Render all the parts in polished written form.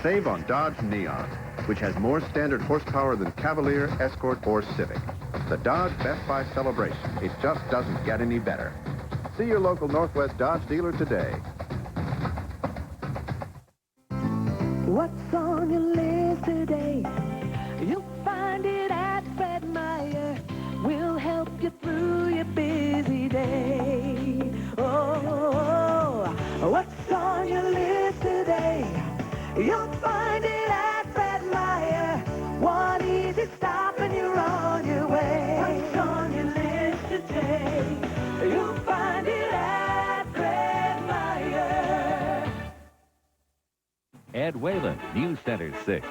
Save on Dodge Neon, which has more standard horsepower than Cavalier, Escort, or Civic. The Dodge Best Buy celebration. It just doesn't get any better. See your local Northwest Dodge dealer today. What's on your list today? You'll find it at Fred Meyer. We'll help you through your busy day. Oh, what's on your list today? You'll find it at Fred Meyer. One easy stop and you're on your way. What's on your list today? You'll find it at Fred Meyer. Ed Whalen, News Center 6.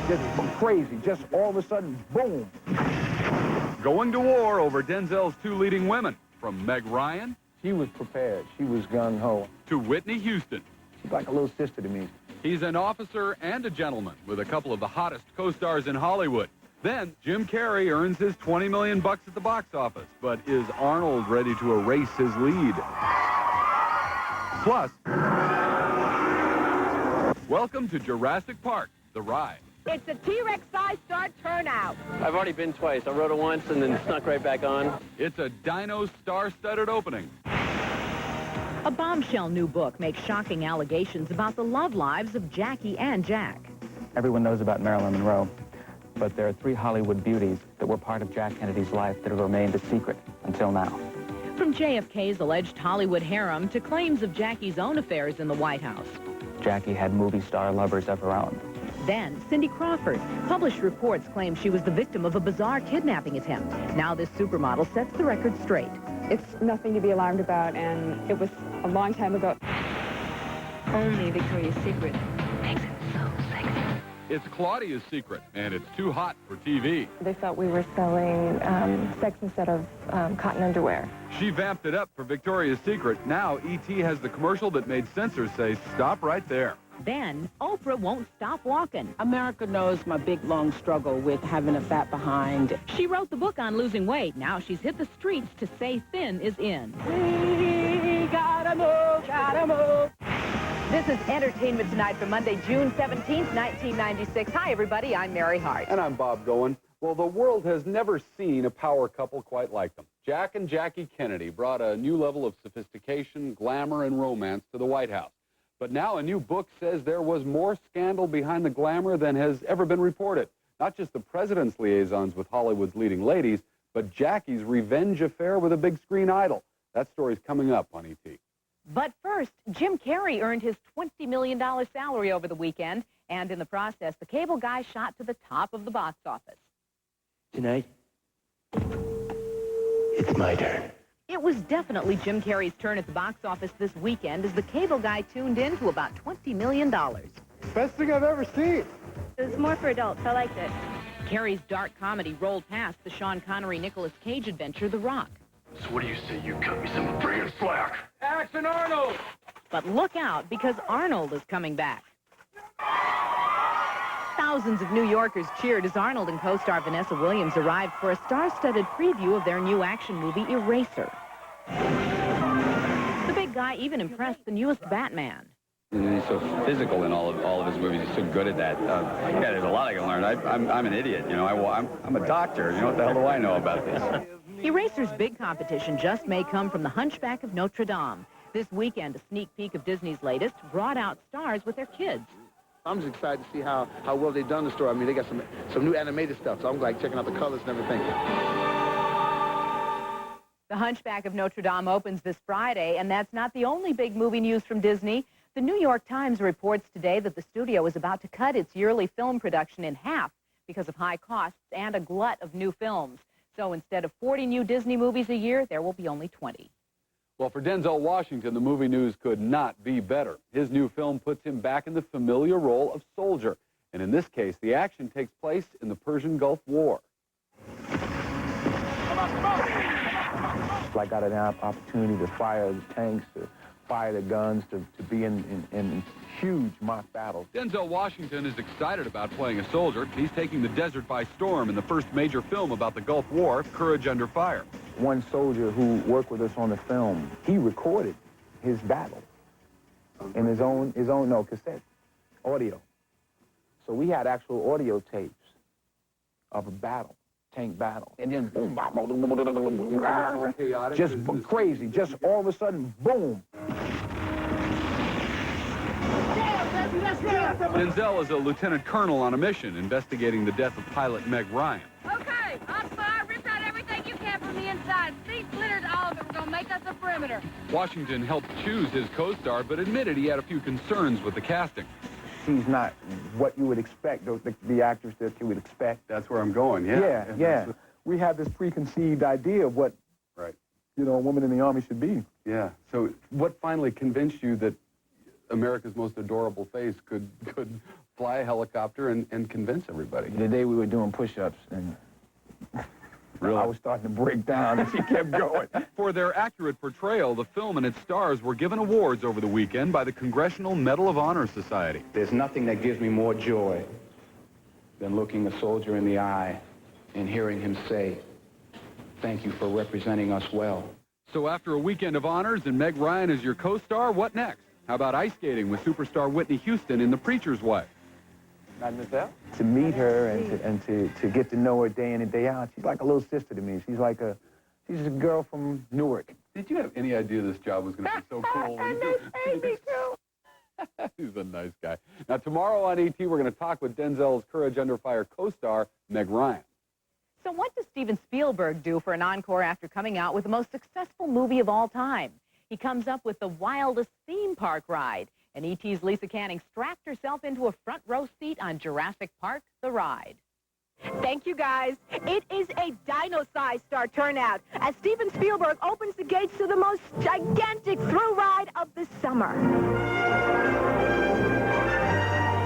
Just crazy, just all of a sudden, boom. Going to war over Denzel's two leading women, from Meg Ryan. She was prepared. She was gung-ho. To Whitney Houston. She's like a little sister to me. He's an officer and a gentleman with a couple of the hottest co-stars in Hollywood. Then Jim Carrey earns his $20 million at the box office. But is Arnold ready to erase his lead? Plus, welcome to Jurassic Park, the ride. It's a T-Rex-sized star turnout. I've already been twice. I rode it once and then snuck right back on. It's a dino star-studded opening. A bombshell new book makes shocking allegations about the love lives of Jackie and Jack. Everyone knows about Marilyn Monroe, but there are 3 Hollywood beauties that were part of Jack Kennedy's life that have remained a secret until now. From JFK's alleged Hollywood harem to claims of Jackie's own affairs in the White House. Jackie had movie star lovers of her own. Then, Cindy Crawford. Published reports claim she was the victim of a bizarre kidnapping attempt. Now this supermodel sets the record straight. It's nothing to be alarmed about, and it was a long time ago. Only Victoria's Secret makes it so sexy. It's Claudia's secret, and it's too hot for TV. They thought we were selling sex instead of cotton underwear. She vamped it up for Victoria's Secret. Now E.T. has the commercial that made censors say, stop right there. Then, Oprah won't stop walking. America knows my big, long struggle with having a fat behind. She wrote the book on losing weight. Now she's hit the streets to say thin is in. We gotta move, gotta move. This is Entertainment Tonight for Monday, June 17th, 1996. Hi, everybody. I'm Mary Hart. And I'm Bob Goen. Well, the world has never seen a power couple quite like them. Jack and Jackie Kennedy brought a new level of sophistication, glamour, and romance to the White House. But now a new book says there was more scandal behind the glamour than has ever been reported. Not just the president's liaisons with Hollywood's leading ladies, but Jackie's revenge affair with a big screen idol. That story's coming up on E.T. But first, Jim Carrey earned his $20 million salary over the weekend, and in the process, the cable guy shot to the top of the box office. Tonight, it's my turn. It was definitely Jim Carrey's turn at the box office this weekend as the cable guy tuned in to about $20 million. Best thing I've ever seen. It was more for adults. I liked it. Carrey's dark comedy rolled past the Sean Connery-Nicolas Cage adventure, The Rock. So what do you say you cut me some friggin' slack? Action Arnold! But look out, because Arnold is coming back. Thousands of New Yorkers cheered as Arnold and co-star Vanessa Williams arrived for a star-studded preview of their new action movie, Eraser. The big guy even impressed the newest Batman. He's so physical in all of his movies. He's so good at that. Yeah, there's a lot I can learn. I'm an idiot, you know. I'm a doctor. You know, what the hell do I know about this? Eraser's big competition just may come from The Hunchback of Notre Dame. This weekend, a sneak peek of Disney's latest brought out stars with their kids. I'm just excited to see how well they've done the story. I mean, they got some new animated stuff, so I'm like checking out the colors and everything. The Hunchback of Notre Dame opens this Friday, and that's not the only big movie news from Disney. The New York Times reports today that the studio is about to cut its yearly film production in half because of high costs and a glut of new films. So instead of 40 new Disney movies a year, there will be only 20. Well, for Denzel Washington, the movie news could not be better. His new film puts him back in the familiar role of soldier. And in this case, the action takes place in the Persian Gulf War. I got an opportunity to fire the tanks, to fire the guns, to be in huge mock battles. Denzel Washington is excited about playing a soldier. He's taking the desert by storm in the first major film about the Gulf War, Courage Under Fire. One soldier who worked with us on the film, he recorded his battle in his own no cassette, audio. So we had actual audio tapes of a battle, tank battle, and then boom, just crazy, just all of a sudden, boom. Denzel is a lieutenant colonel on a mission investigating the death of pilot Meg Ryan. Okay, Oscar, rip out everything you can from the inside. Seat splitters, all of it. We're going to make us a perimeter. Washington helped choose his co-star, but admitted he had a few concerns with the casting. She's not what you would expect, the actress that you would expect. That's where I'm going, yeah. Yeah. We have this preconceived idea of what, you know, a woman in the Army should be. Yeah. So what finally convinced you that America's most adorable face could fly a helicopter and convince everybody? The day we were doing push-ups, and really? I was starting to break down, and she kept going. For their accurate portrayal, the film and its stars were given awards over the weekend by the Congressional Medal of Honor Society. There's nothing that gives me more joy than looking a soldier in the eye and hearing him say, "Thank you for representing us well." So after a weekend of honors and Meg Ryan as your co-star, what next? How about ice skating with superstar Whitney Houston in The Preacher's Wife? Mademoiselle? To meet her and to get to know her day in and day out, she's like a little sister to me. She's a girl from Newark. Did you have any idea this job was going to be so cool? And they paid me too. He's a nice guy. Now, tomorrow on ET, we're going to talk with Denzel's Courage Under Fire co-star, Meg Ryan. So what does Steven Spielberg do for an encore after coming out with the most successful movie of all time? He comes up with the wildest theme park ride. And E.T.'s Lisa Canning strapped herself into a front row seat on Jurassic Park, the ride. Thank you, guys. It is a dino-sized star turnout as Steven Spielberg opens the gates to the most gigantic thrill ride of the summer.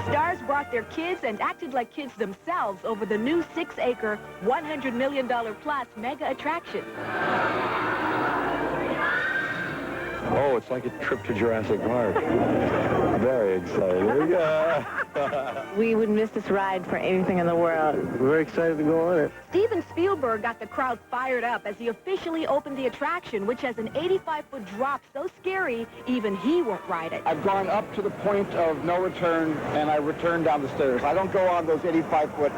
Stars brought their kids and acted like kids themselves over the new 6-acre, $100 million plus mega attraction. Oh, it's like a trip to Jurassic Park. Very exciting. We would miss this ride for anything in the world. We're very excited to go on it. Steven Spielberg got the crowd fired up as he officially opened the attraction, which has an 85-foot drop so scary, even he won't ride it. I've gone up to the point of no return, and I return down the stairs. I don't go on those 85-foot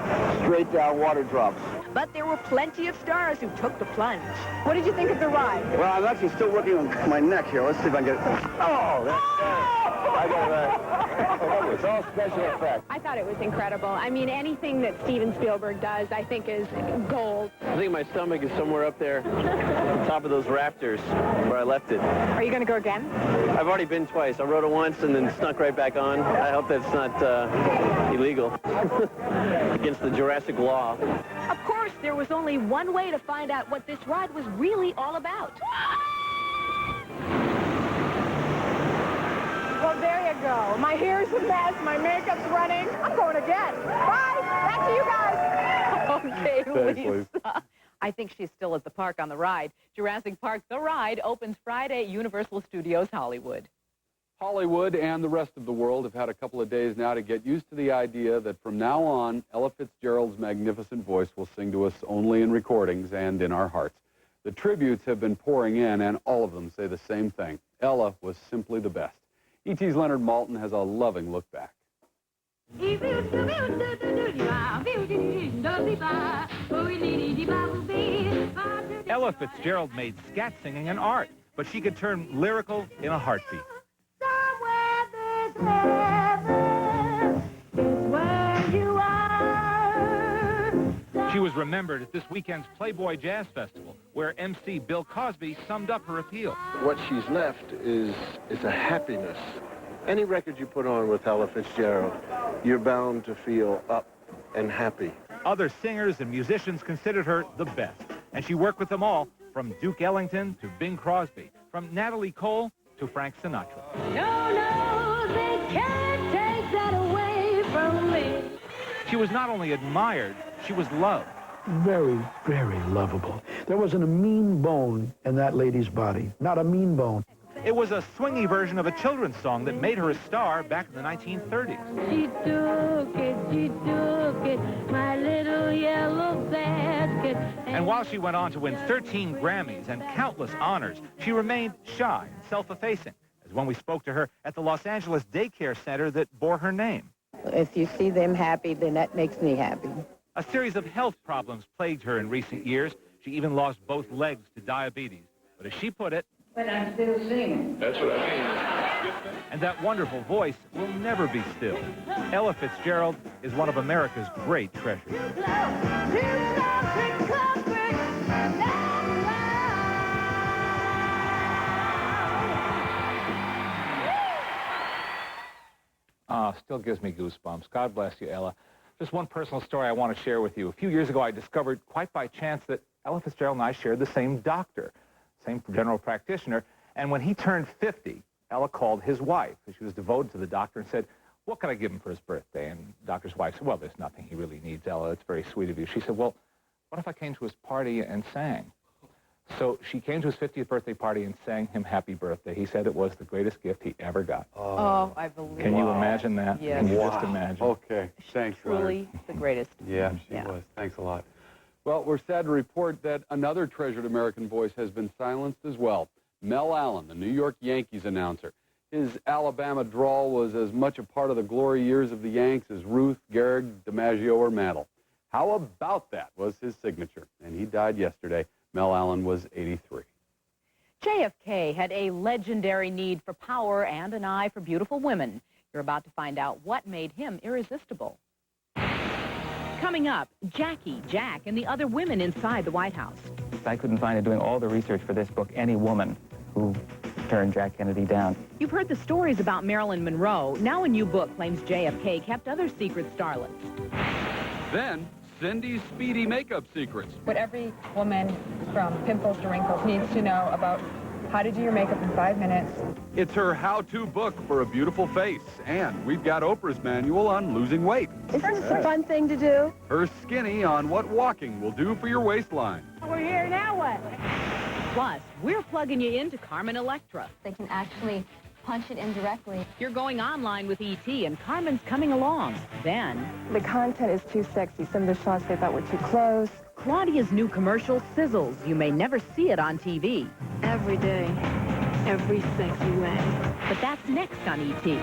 straight-down water drops. But there were plenty of stars who took the plunge. What did you think of the ride? Well, I'm actually still working on my neck here. Let's see if I can get it. Oh, I got that. It's all special effects. I thought it was incredible. I mean, anything that Steven Spielberg does, I think, is gold. I think my stomach is somewhere up there, on top of those rafters, where I left it. Are you going to go again? I've already been twice. I rode it once and then snuck right back on. I hope that's not illegal against the Jurassic law. Of course, there was only one way to find out what this ride was really all about. Well, there you go. My hair's a mess. My makeup's running. I'm going again. Bye. Back to you guys. Okay, Thanks, Lisa. I think she's still at the park on the ride. Jurassic Park, the ride, opens Friday at Universal Studios Hollywood. Hollywood and the rest of the world have had a couple of days now to get used to the idea that from now on, Ella Fitzgerald's magnificent voice will sing to us only in recordings and in our hearts. The tributes have been pouring in, and all of them say the same thing. Ella was simply the best. E.T.'s Leonard Maltin has a loving look back. Ella Fitzgerald made scat singing an art, but she could turn lyrical in a heartbeat. She was remembered at this weekend's Playboy Jazz Festival, where MC Bill Cosby summed up her appeal. What she's left is a happiness. Any record you put on with Ella Fitzgerald, you're bound to feel up and happy. Other singers and musicians considered her the best, and she worked with them all, from Duke Ellington to Bing Crosby, from Natalie Cole to Frank Sinatra. No, they can't take that away from me. She was not only admired, she was loved. Very, very lovable. There wasn't a mean bone in that lady's body. Not a mean bone. It was a swingy version of a children's song that made her a star back in the 1930s. She took it, my little yellow basket. And while she went on to win 13 Grammys and countless honors, she remained shy and self-effacing. is when we spoke to her at the Los Angeles daycare center that bore her name. If you see them happy, then that makes me happy. A series of health problems plagued her in recent years. She even lost both legs to diabetes. But as she put it, But I'm still singing. That's what I mean. and that wonderful voice will never be still. Ella Fitzgerald is one of America's great treasures. Still gives me goosebumps. God bless you, Ella. Just one personal story I want to share with you. A few years ago, I discovered quite by chance that Ella Fitzgerald and I shared the same doctor, same general practitioner. And when he turned 50, Ella called his wife, and she was devoted to the doctor, and said, "What can I give him for his birthday?" And the doctor's wife said, "Well, there's nothing he really needs, Ella. It's very sweet of you." She said, "Well, what if I came to his party and sang?" So she came to his 50th birthday party and sang him happy birthday. He said it was the greatest gift he ever got. Oh, I believe Can you imagine that? Yes. Can you just imagine? Okay, thanks, Truly the greatest. Yeah, she was. Thanks a lot. Well, we're sad to report that another treasured American voice has been silenced as well. Mel Allen, the New York Yankees announcer. His Alabama drawl was as much a part of the glory years of the Yanks as Ruth, Gehrig, DiMaggio, or Mantle. How about that was his signature, and he died yesterday. Mel Allen was 83. JFK had a legendary need for power and an eye for beautiful women. You're about to find out what made him irresistible. Coming up, Jackie, Jack, and the other women inside the White House. I couldn't find in doing all the research for this book any woman who turned Jack Kennedy down. You've heard the stories about Marilyn Monroe. Now a new book claims JFK kept other secret starlets. Then, Cindy's speedy makeup secrets. What every woman from pimples to wrinkles needs to know about how to do your makeup in 5 minutes. It's her how-to book for a beautiful face. And we've got Oprah's manual on losing weight. Isn't this a fun thing to do? Her skinny on what walking will do for your waistline. We're here, now what? Plus, we're plugging you into Carmen Electra. They can actually punch it in directly. You're going online with E.T., and Carmen's coming along. Then, The content is too sexy. Some of the shots they thought were too close. Claudia's new commercial sizzles. You may never see it on TV. Every day, every sexy way. But that's next on E.T.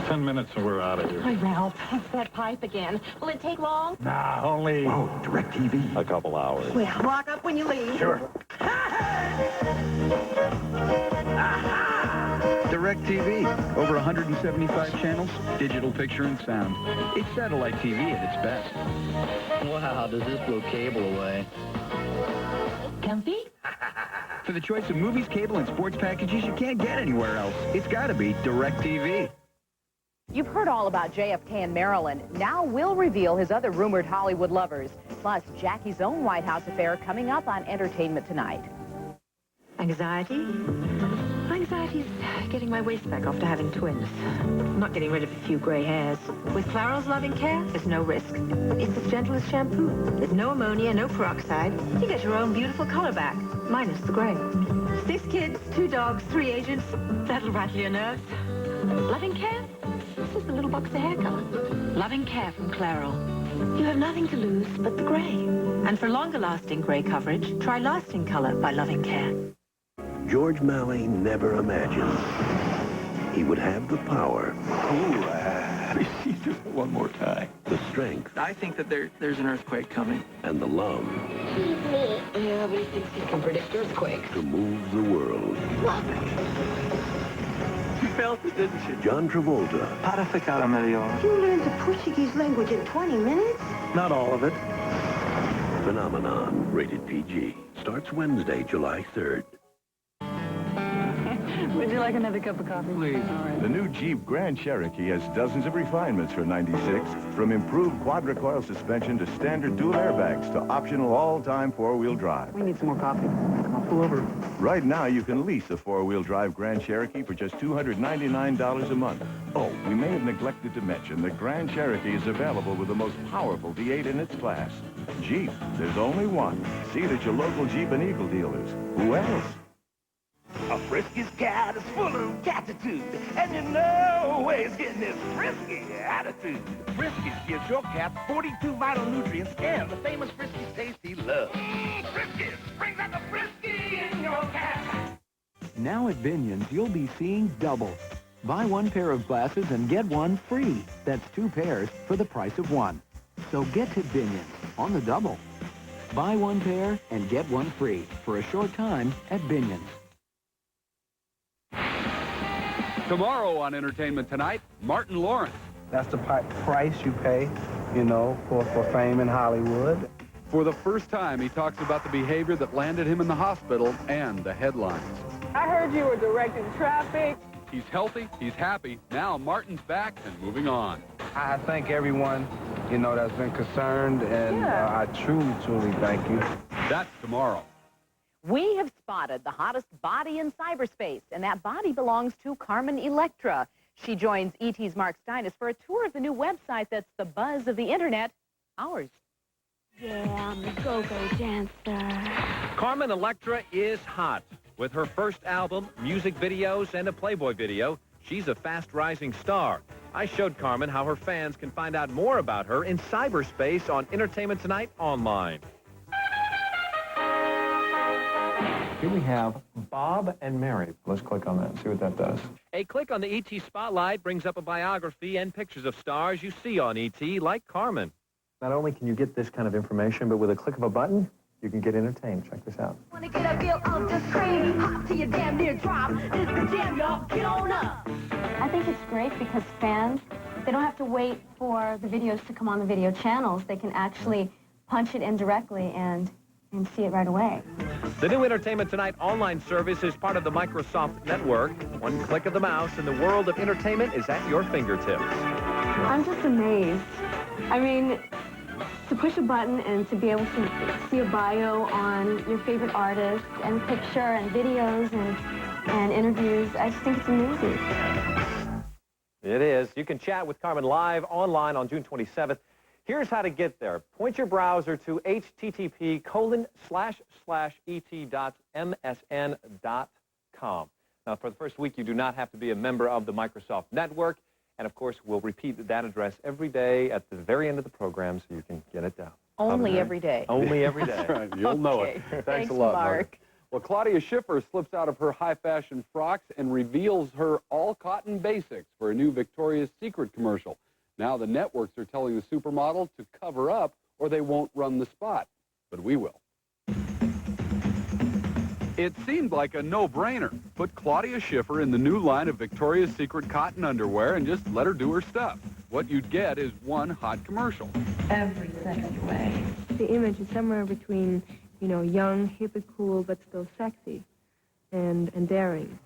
10 minutes and we're out of here. Hi, Ralph. It's that pipe again. Will it take long? Nah, only... Oh, DirecTV. A couple hours. Well, lock up when you leave. Sure. DirecTV. Over 175 channels, digital picture and sound. It's satellite TV at its best. Wow, does this blow cable away? Comfy? For the choice of movies, cable, and sports packages you can't get anywhere else, it's got to be DirecTV. You've heard all about JFK and Marilyn. Now we'll reveal his other rumored Hollywood lovers. Plus, Jackie's own White House affair coming up on Entertainment Tonight. Anxiety? Anxiety's getting my waist back after having twins. I'm not getting rid of a few gray hairs. With Clairol's Loving Care, there's no risk. It's as gentle as shampoo. There's no ammonia, no peroxide. You get your own beautiful color back, minus the gray. 6 kids, 2 dogs, 3 agents. That'll rattle your nerves. Loving Care? This is the little box of hair color. Loving Care from Clairol. You have nothing to lose but the gray. And for longer-lasting gray coverage, try Lasting Color by Loving Care. George Malley never imagined he would have the power. Just one more time. The strength. I think that there's an earthquake coming. And the love. Yeah, but he thinks he can predict earthquakes. To move the world. You felt it, didn't you? John Travolta. Parificare melhor. You learned the Portuguese language in 20 minutes? Not all of it. Phenomenon. Rated PG. Starts Wednesday, July 3rd. Would you like another cup of coffee? Please. The new Jeep Grand Cherokee has dozens of refinements for '96, from improved quadricoil suspension to standard dual airbags to optional all-time four-wheel drive. We need some more coffee. I'll pull over. Right now, you can lease a four-wheel drive Grand Cherokee for just $299 a month. Oh, we may have neglected to mention that Grand Cherokee is available with the most powerful V8 in its class. Jeep, there's only one. See it at your local Jeep and Eagle dealers. Who else? A Friskies cat is full of catitude, and you know he's getting his frisky attitude. Friskies gives your cat 42 vital nutrients and the famous Friskies taste he loves. Friskies brings out the frisky in your cat. Now at Binion's, you'll be seeing double. Buy one pair of glasses and get one free. That's 2 pairs for the price of 1. So get to Binion's on the double. Buy 1 pair and get 1 free for a short time at Binion's. Tomorrow on Entertainment Tonight, Martin Lawrence. That's the price you pay, you know, for fame in Hollywood. For the first time, he talks about the behavior that landed him in the hospital and the headlines. I heard you were directing traffic. He's healthy, he's happy. Now Martin's back and moving on. I thank everyone, you know, that's been concerned, and I truly, truly thank you. That's tomorrow. We have spotted the hottest body in cyberspace, and that body belongs to Carmen Electra. She joins E.T.'s Mark Steinis for a tour of the new website that's the buzz of the internet, ours. Yeah, I'm a go-go dancer. Carmen Electra is hot. With her first album, music videos, and a Playboy video, she's a fast-rising star. I showed Carmen how her fans can find out more about her in cyberspace on Entertainment Tonight Online. Here we have Bob and Mary. Let's click on that and see what that does. A click on the E.T. Spotlight brings up a biography and pictures of stars you see on E.T., like Carmen. Not only can you get this kind of information, but with a click of a button, you can get entertained. Check this out. Wanna get a feel of the scream, hop to your damn near drop. This the jam, y'all, get on up. I think it's great because fans, they don't have to wait for the videos to come on the video channels. They can actually punch it in directly and see it right away. The new Entertainment Tonight online service is part of the Microsoft network. One click of the mouse and the world of entertainment is at your fingertips. I'm just amazed. I mean, to push a button and to be able to see a bio on your favorite artist and picture and videos and interviews, I just think it's amazing. It is. You can chat with Carmen live online on June 27th. Here's how to get there. Point your browser to http://et.msn.com. Now, for the first week, you do not have to be a member of the Microsoft network. And, of course, we'll repeat that address every day at the very end of the program so you can get it down. Only every day. Only every day. That's right. You'll know it. Thanks a lot, Mark. Well, Claudia Schiffer slips out of her high-fashion frocks and reveals her all-cotton basics for a new Victoria's Secret commercial. Now the networks are telling the supermodel to cover up or they won't run the spot. But we will. It seemed like a no-brainer. Put Claudia Schiffer in the new line of Victoria's Secret cotton underwear and just let her do her stuff. What you'd get is one hot commercial. Every second way. The image is somewhere between, you know, young, hip and cool, but still sexy and daring.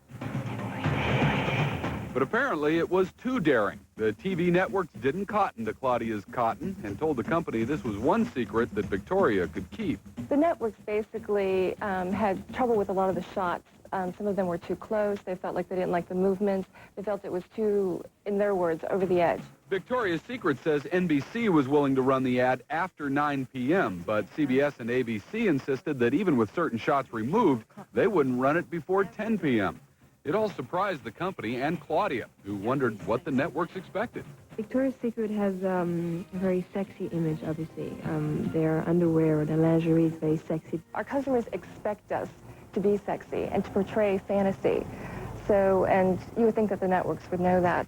But apparently it was too daring. The TV networks didn't cotton to Claudia's cotton and told the company this was one secret that Victoria could keep. The networks basically had trouble with a lot of the shots. Some of them were too close. They felt like they didn't like the movements. They felt it was too, in their words, over the edge. Victoria's Secret says NBC was willing to run the ad after 9 p.m., but CBS and ABC insisted that even with certain shots removed, they wouldn't run it before 10 p.m. It all surprised the company and Claudia, who wondered what the networks expected. Victoria's Secret has a very sexy image, obviously. Their underwear, their lingerie is very sexy. Our customers expect us to be sexy and to portray fantasy. So, and you would think that the networks would know that.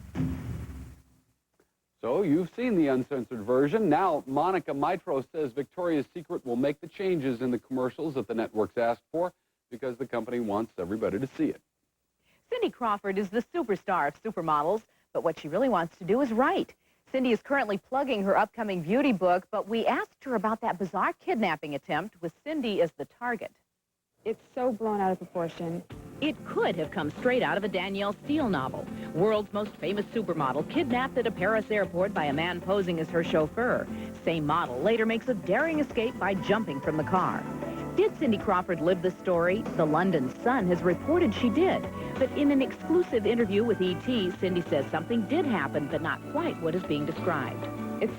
So you've seen the uncensored version. Now Monica Mitro says Victoria's Secret will make the changes in the commercials that the networks asked for because the company wants everybody to see it. Cindy Crawford is the superstar of supermodels, but what she really wants to do is write. Cindy is currently plugging her upcoming beauty book, but we asked her about that bizarre kidnapping attempt with Cindy as the target. It's so blown out of proportion. It could have come straight out of a Danielle Steele novel. World's most famous supermodel kidnapped at a Paris airport by a man posing as her chauffeur. Same model later makes a daring escape by jumping from the car. Did Cindy Crawford live the story? The London Sun has reported she did. But in an exclusive interview with E.T., Cindy says something did happen, but not quite what is being described. It's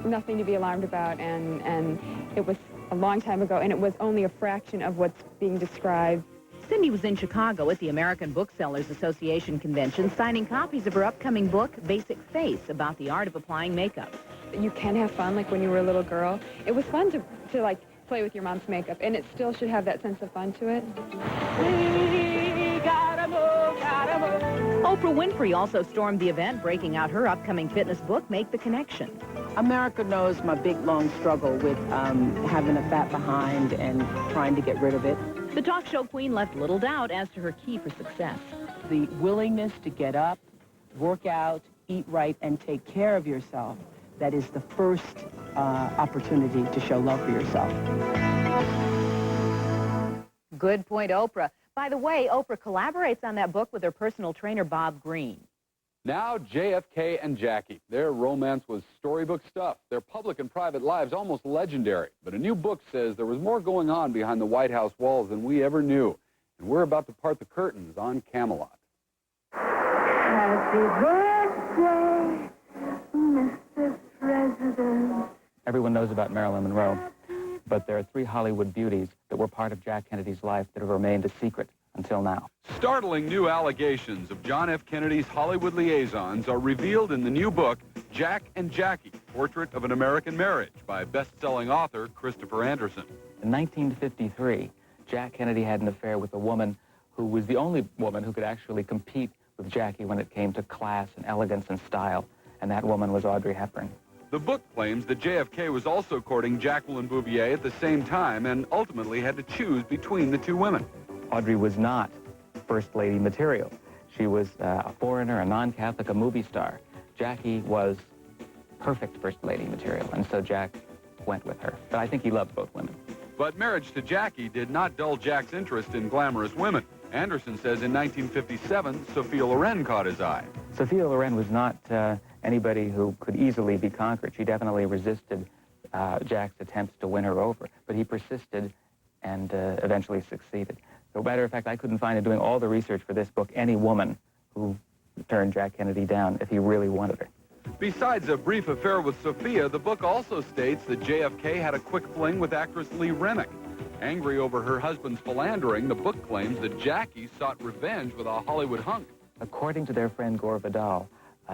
nothing to be alarmed about, and it was a long time ago, and it was only a fraction of what's being described. Cindy was in Chicago at the American Booksellers Association convention signing copies of her upcoming book, Basic Face, about the art of applying makeup. You can have fun like when you were a little girl. It was fun to like, play with your mom's makeup, and it still should have that sense of fun to it. We gotta Oprah Winfrey also stormed the event, breaking out her upcoming fitness book, Make the Connection. America knows my big, long struggle with having a fat behind and trying to get rid of it. The talk show queen left little doubt as to her key for success. The willingness to get up, work out, eat right, and take care of yourself. That is the first opportunity to show love for yourself. Good point, Oprah. By the way, Oprah collaborates on that book with her personal trainer, Bob Green. Now, JFK and Jackie. Their romance was storybook stuff. Their public and private lives almost legendary. But a new book says there was more going on behind the White House walls than we ever knew. And we're about to part the curtains on Camelot. Happy birthday, Mr. President. Everyone knows about Marilyn Monroe, but there are 3 Hollywood beauties that were part of Jack Kennedy's life that have remained a secret until now. Startling new allegations of John F. Kennedy's Hollywood liaisons are revealed in the new book, Jack and Jackie, Portrait of an American Marriage, by best-selling author Christopher Anderson. In 1953, Jack Kennedy had an affair with a woman who was the only woman who could actually compete with Jackie when it came to class and elegance and style, and that woman was Audrey Hepburn. The book claims that JFK was also courting Jacqueline Bouvier at the same time and ultimately had to choose between the 2 women. Audrey was not First Lady material. She was a foreigner, a non-Catholic, a movie star. Jackie was perfect First Lady material, and so Jack went with her. But I think he loved both women. But marriage to Jackie did not dull Jack's interest in glamorous women. Anderson says in 1957, Sophia Loren caught his eye. Sophia Loren was not anybody who could easily be conquered. She definitely resisted Jack's attempts to win her over, but he persisted and eventually succeeded. As a matter of fact, I couldn't find in doing all the research for this book any woman who turned Jack Kennedy down if he really wanted her. Besides a brief affair with Sophia, the book also states that JFK had a quick fling with actress Lee Remick. Angry over her husband's philandering, the book claims that Jackie sought revenge with a Hollywood hunk. According to their friend Gore Vidal,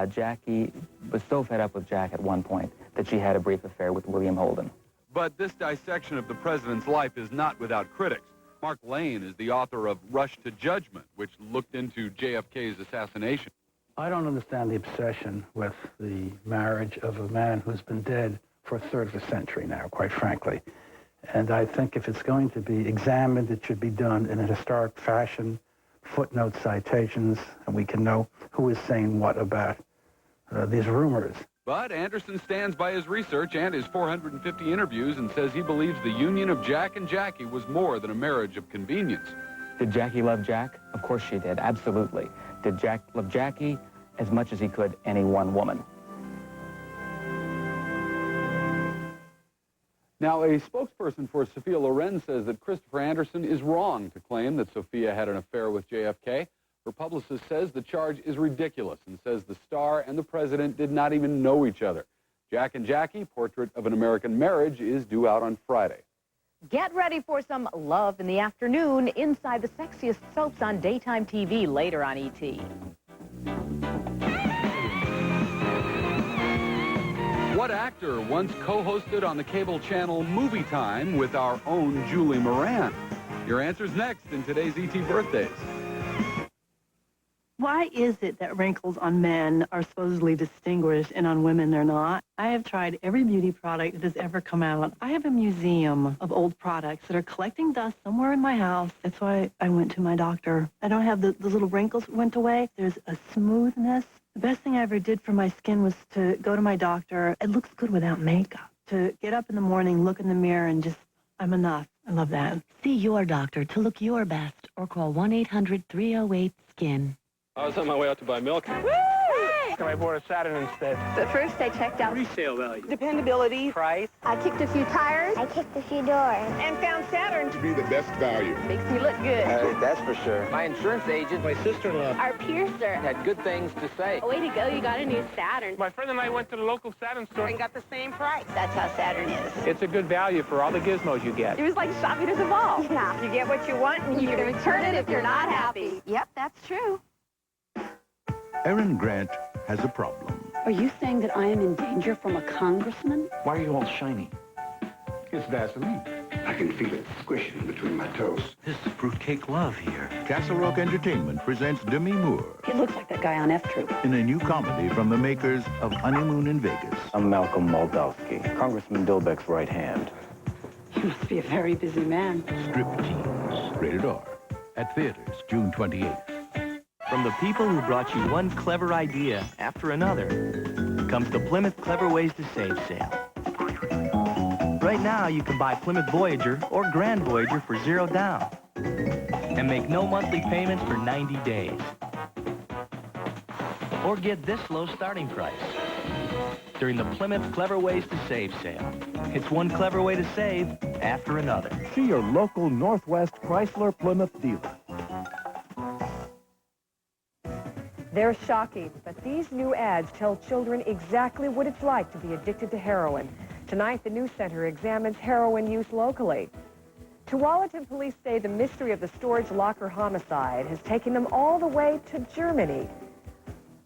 Jackie was so fed up with Jack at one point that she had a brief affair with William Holden. But this dissection of the president's life is not without critics. Mark Lane is the author of Rush to Judgment, which looked into JFK's assassination. I don't understand the obsession with the marriage of a man who's been dead for a third of a century now, quite frankly. And I think if it's going to be examined, it should be done in a historic fashion, footnote citations, and we can know who is saying what about these rumors. But Anderson stands by his research and his 450 interviews and says he believes the union of Jack and Jackie was more than a marriage of convenience. Did Jackie love Jack? Of course she did, absolutely. Did Jack love Jackie as much as he could any one woman? Now, a spokesperson for Sophia Loren says that Christopher Anderson is wrong to claim that Sophia had an affair with JFK. Her publicist says the charge is ridiculous and says the star and the president did not even know each other. Jack and Jackie, Portrait of an American Marriage, is due out on Friday. Get ready for some love in the afternoon inside the sexiest soaps on daytime TV later on ET. What actor once co-hosted on the cable channel Movie Time with our own Julie Moran? Your answer's next in today's ET Birthdays. Why is it that wrinkles on men are supposedly distinguished and on women they're not? I have tried every beauty product that has ever come out. I have a museum of old products that are collecting dust somewhere in my house. That's why I went to my doctor. I don't have the little wrinkles went away. There's a smoothness. The best thing I ever did for my skin was to go to my doctor. It looks good without makeup. To get up in the morning, look in the mirror, and just, I'm enough. I love that. See your doctor to look your best or call 1-800-308-SKIN. I was on my way out to buy milk. Woo! I bought a Saturn instead. But first I checked out Resale value. dependability, Price. I kicked a few tires, I kicked a few doors. and found Saturn To be the best value. makes me look good. That's for sure. My insurance agent, My sister-in-law, Our piercer. had good things to say. Way to go, you got a new Saturn. my friend and I went to the local Saturn store. And got the same price. That's how Saturn is. It's a good value for all the gizmos you get. It was like shopping at the mall. Yeah. You get what you want and you can return it if you're not happy. Yep, that's true. Aaron Grant has a problem. Are you saying that I am in danger from a congressman? Why are you all shiny? It's Vaseline. I can feel it squishing between my toes. This is fruitcake love here. Castle Rock Entertainment presents Demi Moore He looks like that guy on F Troop. in a new comedy from the makers of Honeymoon in Vegas. I'm Malcolm Moldowski, Congressman Dilbeck's right hand. You must be a very busy man. Striptease, rated R, at theaters June 28th. From the people who brought you one clever idea after another comes the Plymouth Clever Ways to Save sale. Right now, you can buy Plymouth Voyager or Grand Voyager for $0 down and make no monthly payments for 90 days. Or get this low starting price during the Plymouth Clever Ways to Save sale. It's one clever way to save after another. See your local Northwest Chrysler Plymouth dealer. They're shocking, but these new ads tell children exactly what it's like to be addicted to heroin. Tonight, the News Center examines heroin use locally. Tualatin police say the mystery of the storage locker homicide has taken them all the way to Germany.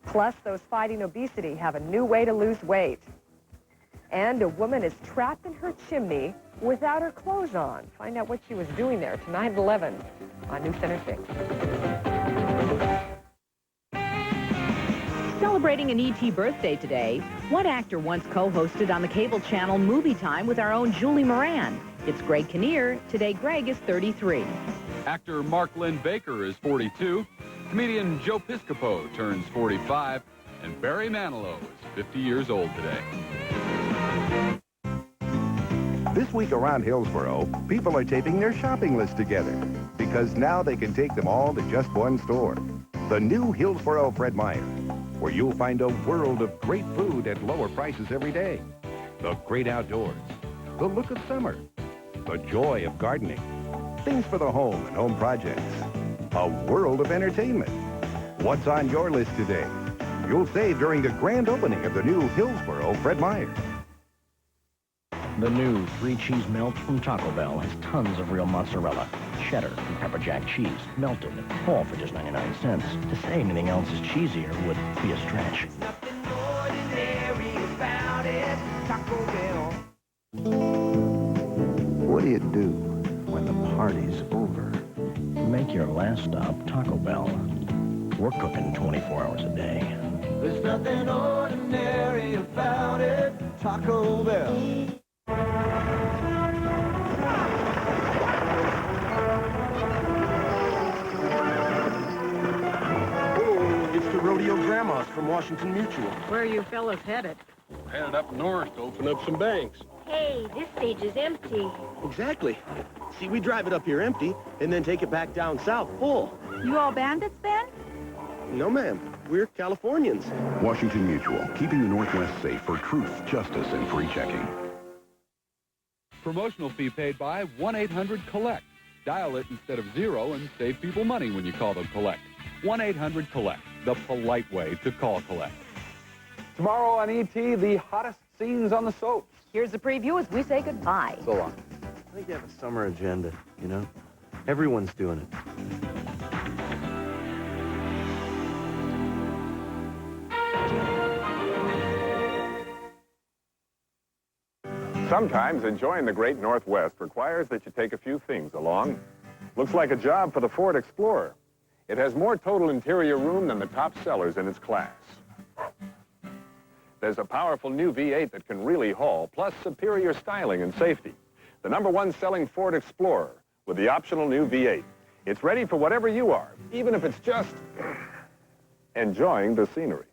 Plus, those fighting obesity have a new way to lose weight. And a woman is trapped in her chimney without her clothes on. Find out what she was doing there tonight at 11 on News Center 6. Celebrating an E.T. birthday today, one actor once co-hosted on the cable channel Movie Time with our own Julie Moran. It's Greg Kinnear. Today, Greg is 33. Actor Mark Lynn Baker is 42. Comedian Joe Piscopo turns 45. And Barry Manilow is 50 years old today. This week around Hillsboro, people are taping their shopping list together because now they can take them all to just one store. The new Hillsboro Fred Meyer, where you'll find a world of great food at lower prices every day. The great outdoors, the look of summer, the joy of gardening, things for the home and home projects, a world of entertainment. What's on your list today? You'll save during the grand opening of the new Hillsboro Fred Meyer. The new 3-cheese melts from Taco Bell has tons of real mozzarella, cheddar, and pepper jack cheese, melted, all for just 99 cents. To say anything else is cheesier would be a stretch. What do you do when the party's over? Make your last stop Taco Bell. We're cooking 24 hours a day. There's nothing ordinary about it, Taco Bell. It's the Rodeo Grandmas from Washington Mutual. Where are you fellas headed? Headed up north to open up some banks. Hey, this stage is empty. Exactly. See, we drive it up here empty and then take it back down south full. You all bandits, Ben? No, ma'am. We're Californians. Washington Mutual, keeping the Northwest safe for truth, justice, and free checking. Promotional fee paid by 1-800-COLLECT. Dial it instead of 0 and save people money when you call them collect. 1-800-COLLECT, the polite way to call collect. Tomorrow on E.T., the hottest scenes on the soaps. Here's a preview as we say goodbye. So long. I think you have a summer agenda, you know? Everyone's doing it. Sometimes enjoying the great Northwest requires that you take a few things along. Looks like a job for the Ford Explorer. It has more total interior room than the top sellers in its class. There's a powerful new V8 that can really haul, plus superior styling and safety. The #1 selling Ford Explorer with the optional new V8. It's ready for whatever you are, even if it's just enjoying the scenery.